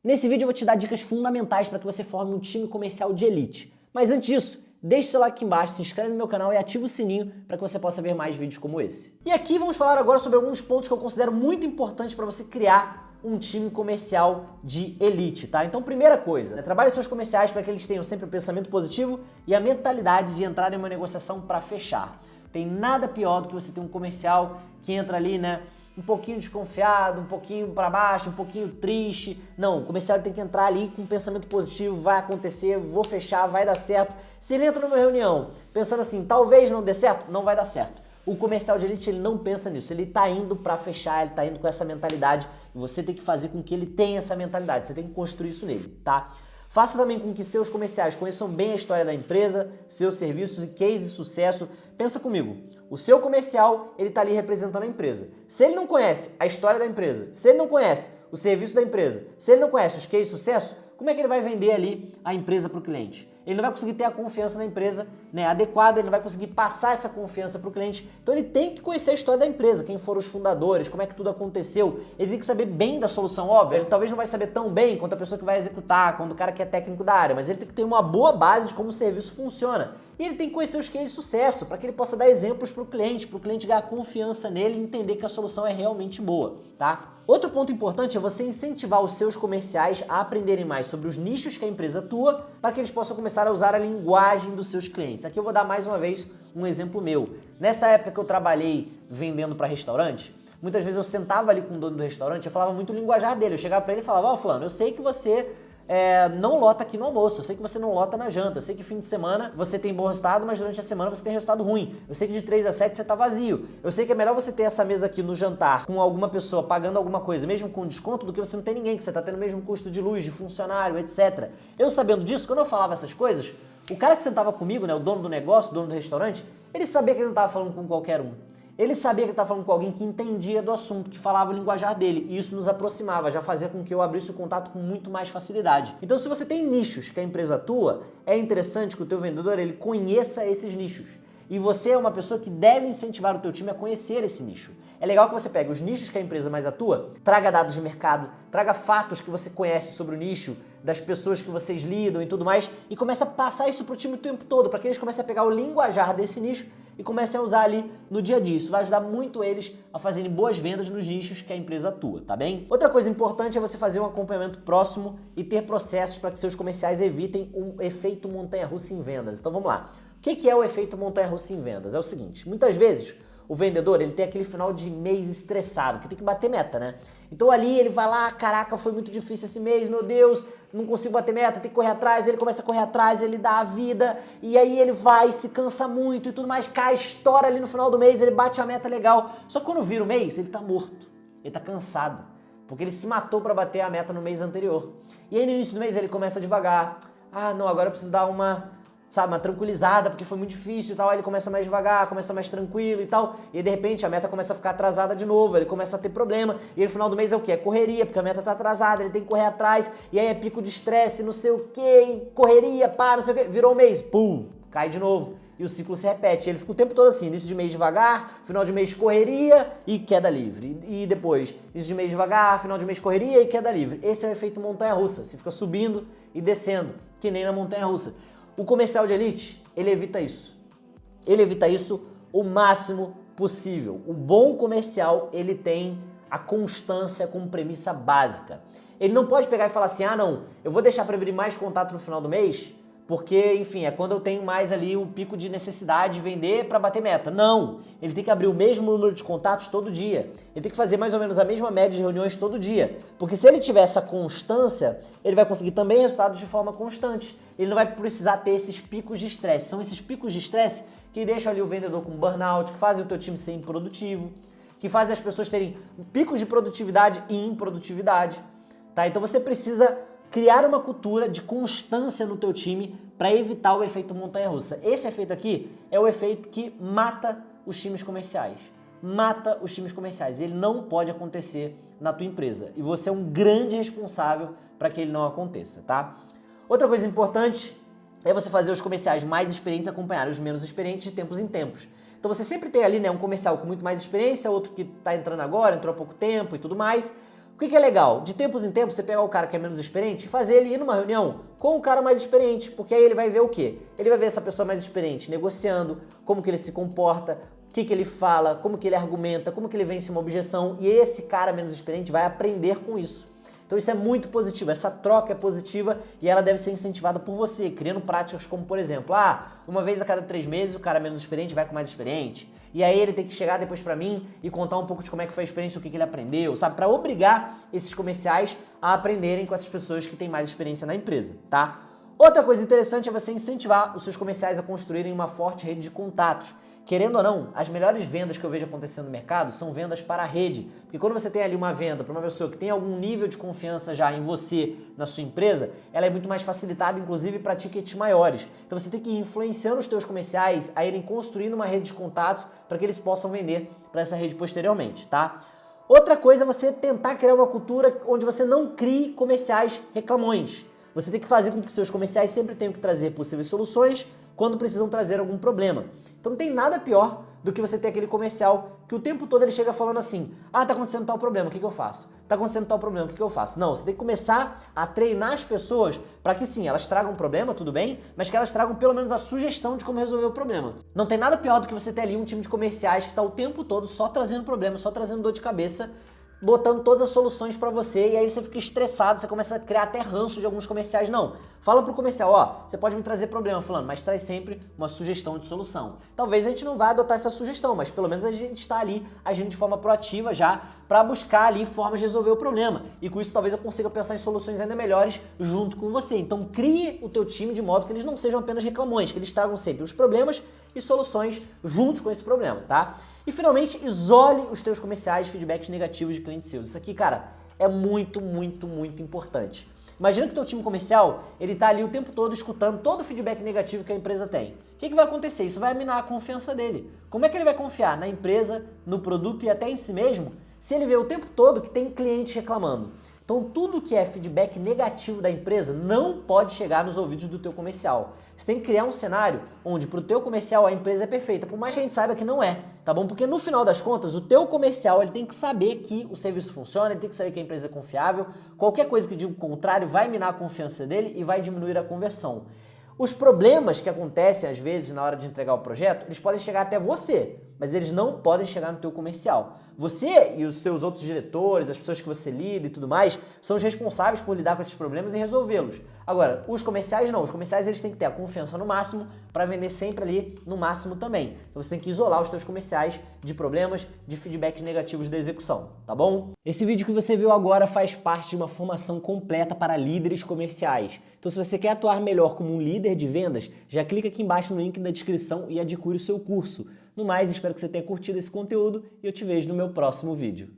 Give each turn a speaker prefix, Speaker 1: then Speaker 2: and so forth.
Speaker 1: Nesse vídeo eu vou te dar dicas fundamentais para que você forme um time comercial de elite. Mas antes disso, deixe seu like aqui embaixo, se inscreve no meu canal e ativa o sininho para que você possa ver mais vídeos como esse. E aqui vamos falar agora sobre alguns pontos que eu considero muito importantes para você criar um time comercial de elite, tá? Então, primeira coisa, trabalhe seus comerciais para que eles tenham sempre o pensamento positivo e a mentalidade de entrar em uma negociação para fechar. Tem nada pior do que você ter um comercial que entra ali, um pouquinho desconfiado, um pouquinho para baixo, um pouquinho triste. Não, o comercial tem que entrar ali com um pensamento positivo, vai acontecer, vou fechar, vai dar certo. Se ele entra numa reunião pensando assim, talvez não dê certo, não vai dar certo. O comercial de elite, ele não pensa nisso, ele tá indo para fechar, ele tá indo com essa mentalidade e você tem que fazer com que ele tenha essa mentalidade, você tem que construir isso nele, tá? Faça também com que seus comerciais conheçam bem a história da empresa, seus serviços e case de sucesso. Pensa comigo, o seu comercial, ele está ali representando a empresa. Se ele não conhece a história da empresa, se ele não conhece o serviço da empresa, se ele não conhece os cases de sucesso, como é que ele vai vender ali a empresa para o cliente? Ele não vai conseguir ter a confiança na empresa adequada, ele não vai conseguir passar essa confiança para o cliente. Então ele tem que conhecer a história da empresa, quem foram os fundadores, como é que tudo aconteceu. Ele tem que saber bem da solução, óbvio. Ele talvez não vai saber tão bem quanto a pessoa que vai executar, quanto o cara que é técnico da área, mas ele tem que ter uma boa base de como o serviço funciona. E ele tem que conhecer os cases de sucesso, para que ele possa dar exemplos para o cliente ganhar confiança nele e entender que a solução é realmente boa, tá? Outro ponto importante é você incentivar os seus comerciais a aprenderem mais sobre os nichos que a empresa atua, para que eles possam começar a usar a linguagem dos seus clientes. Aqui eu vou dar mais uma vez um exemplo meu. Nessa época que eu trabalhei vendendo para restaurante, muitas vezes eu sentava ali com o dono do restaurante, eu falava muito o linguajar dele. Eu chegava para ele e falava, ó, fulano, eu sei que você não lota aqui no almoço, eu sei que você não lota na janta, eu sei que fim de semana você tem bom resultado, mas durante a semana você tem resultado ruim. Eu sei que de 3 a 7 você tá vazio. Eu sei que é melhor você ter essa mesa aqui no jantar com alguma pessoa pagando alguma coisa, mesmo com desconto, do que você não ter ninguém, que você tá tendo o mesmo custo de luz, de funcionário, etc. Eu sabendo disso, quando eu falava essas coisas, o cara que sentava comigo, o dono do negócio, o dono do restaurante, ele sabia que ele não tava falando com qualquer um. Ele sabia que ele estava falando com alguém que entendia do assunto, que falava o linguajar dele, e isso nos aproximava, já fazia com que eu abrisse o contato com muito mais facilidade. Então, se você tem nichos que a empresa atua, é interessante que o teu vendedor ele conheça esses nichos. E você é uma pessoa que deve incentivar o teu time a conhecer esse nicho. É legal que você pegue os nichos que a empresa mais atua, traga dados de mercado, traga fatos que você conhece sobre o nicho, das pessoas que vocês lidam e tudo mais, e comece a passar isso pro time o tempo todo, para que eles comecem a pegar o linguajar desse nicho e comecem a usar ali no dia a dia. Isso vai ajudar muito eles a fazerem boas vendas nos nichos que a empresa atua, tá bem? Outra coisa importante é você fazer um acompanhamento próximo e ter processos para que seus comerciais evitem um efeito montanha-russa em vendas. Então vamos lá. O que é o efeito montanha-russa em vendas? É o seguinte, muitas vezes o vendedor ele tem aquele final de mês estressado, que tem que bater meta, Então ali ele vai lá, caraca, foi muito difícil esse mês, meu Deus, não consigo bater meta, tem que correr atrás, ele começa a correr atrás, ele dá a vida, e aí ele vai, se cansa muito e tudo mais, cai, estoura ali no final do mês, ele bate a meta legal. Só que quando vira o mês, ele tá morto, ele tá cansado, porque ele se matou para bater a meta no mês anterior. E aí no início do mês ele começa devagar, não, agora eu preciso dar uma tranquilizada, porque foi muito difícil e tal, aí ele começa mais devagar, começa mais tranquilo e tal, e aí, de repente a meta começa a ficar atrasada de novo, ele começa a ter problema, e aí no final do mês é o quê? É correria, porque a meta tá atrasada, ele tem que correr atrás, e aí é pico de estresse, não sei o quê, correria, não sei o quê, virou o mês, pum, cai de novo, e o ciclo se repete, ele fica o tempo todo assim, início de mês devagar, final de mês correria e queda livre, e depois, início de mês devagar, final de mês correria e queda livre. Esse é o efeito montanha-russa, você fica subindo e descendo, que nem na montanha-russa. O comercial de elite, ele evita isso. Ele evita isso o máximo possível. O bom comercial, ele tem a constância como premissa básica. Ele não pode pegar e falar assim, não, eu vou deixar para abrir mais contato no final do mês, porque, enfim, é quando eu tenho mais ali o pico de necessidade de vender para bater meta. Não, ele tem que abrir o mesmo número de contatos todo dia. Ele tem que fazer mais ou menos a mesma média de reuniões todo dia. Porque se ele tiver essa constância, ele vai conseguir também resultados de forma constante. Ele não vai precisar ter esses picos de estresse. São esses picos de estresse que deixam ali o vendedor com burnout, que fazem o teu time ser improdutivo, que fazem as pessoas terem picos de produtividade e improdutividade. Tá? Então você precisa criar uma cultura de constância no teu time para evitar o efeito montanha-russa. Esse efeito aqui é o efeito que mata os times comerciais. Mata os times comerciais. Ele não pode acontecer na tua empresa. E você é um grande responsável para que ele não aconteça, tá? Outra coisa importante é você fazer os comerciais mais experientes acompanhar os menos experientes de tempos em tempos. Então você sempre tem ali um comercial com muito mais experiência, outro que está entrando agora, entrou há pouco tempo e tudo mais. O que é legal? De tempos em tempos, você pegar o cara que é menos experiente e fazer ele ir numa reunião com o cara mais experiente, porque aí ele vai ver o quê? Ele vai ver essa pessoa mais experiente negociando, como que ele se comporta, o que ele fala, como que ele argumenta, como que ele vence uma objeção, e esse cara menos experiente vai aprender com isso. Então isso é muito positivo, essa troca é positiva e ela deve ser incentivada por você, criando práticas como, por exemplo, uma vez a cada 3 meses o cara menos experiente vai com o mais experiente, e aí ele tem que chegar depois pra mim e contar um pouco de como é que foi a experiência, o que ele aprendeu, sabe? Pra obrigar esses comerciais a aprenderem com essas pessoas que têm mais experiência na empresa, tá? Outra coisa interessante é você incentivar os seus comerciais a construírem uma forte rede de contatos. Querendo ou não, as melhores vendas que eu vejo acontecendo no mercado são vendas para a rede. Porque quando você tem ali uma venda para uma pessoa que tem algum nível de confiança já em você, na sua empresa, ela é muito mais facilitada, inclusive para tickets maiores. Então você tem que ir influenciando os teus comerciais a irem construindo uma rede de contatos para que eles possam vender para essa rede posteriormente, tá? Outra coisa é você tentar criar uma cultura onde você não crie comerciais reclamões. Você tem que fazer com que seus comerciais sempre tenham que trazer possíveis soluções quando precisam trazer algum problema. Então não tem nada pior do que você ter aquele comercial que o tempo todo ele chega falando assim: tá acontecendo tal problema, o que eu faço? Tá acontecendo tal problema, o que eu faço? Não, você tem que começar a treinar as pessoas para que sim, elas tragam um problema, tudo bem, mas que elas tragam pelo menos a sugestão de como resolver o problema. Não tem nada pior do que você ter ali um time de comerciais que está o tempo todo só trazendo problema, só trazendo dor de cabeça, botando todas as soluções pra você, e aí você fica estressado, você começa a criar até ranço de alguns comerciais. Não, fala pro comercial, você pode me trazer problema, fulano, mas traz sempre uma sugestão de solução. Talvez a gente não vá adotar essa sugestão, mas pelo menos a gente está ali agindo de forma proativa já para buscar ali formas de resolver o problema. E com isso talvez eu consiga pensar em soluções ainda melhores junto com você. Então crie o teu time de modo que eles não sejam apenas reclamões, que eles tragam sempre os problemas e soluções juntos com esse problema, tá? E finalmente, isole os teus comerciais de feedbacks negativos de clientes seus. Isso aqui, cara, é muito, muito, muito importante. Imagina que o teu time comercial, ele tá ali o tempo todo escutando todo o feedback negativo que a empresa tem. O que vai acontecer? Isso vai minar a confiança dele. Como é que ele vai confiar na empresa, no produto e até em si mesmo, se ele vê o tempo todo que tem cliente reclamando? Então tudo que é feedback negativo da empresa não pode chegar nos ouvidos do teu comercial. Você tem que criar um cenário onde pro teu comercial a empresa é perfeita, por mais que a gente saiba que não é, tá bom? Porque no final das contas, o teu comercial ele tem que saber que o serviço funciona, ele tem que saber que a empresa é confiável. Qualquer coisa que diga o contrário vai minar a confiança dele e vai diminuir a conversão. Os problemas que acontecem às vezes na hora de entregar o projeto, eles podem chegar até você, mas eles não podem chegar no teu comercial. Você e os teus outros diretores, as pessoas que você lida e tudo mais, são os responsáveis por lidar com esses problemas e resolvê-los. Agora, os comerciais não. Os comerciais eles têm que ter a confiança no máximo para vender sempre ali no máximo também. Então você tem que isolar os teus comerciais de problemas, de feedbacks negativos da execução, tá bom? Esse vídeo que você viu agora faz parte de uma formação completa para líderes comerciais. Então se você quer atuar melhor como um líder de vendas, já clica aqui embaixo no link da descrição e adquire o seu curso. No mais, espero que você tenha curtido esse conteúdo e eu te vejo no meu próximo vídeo.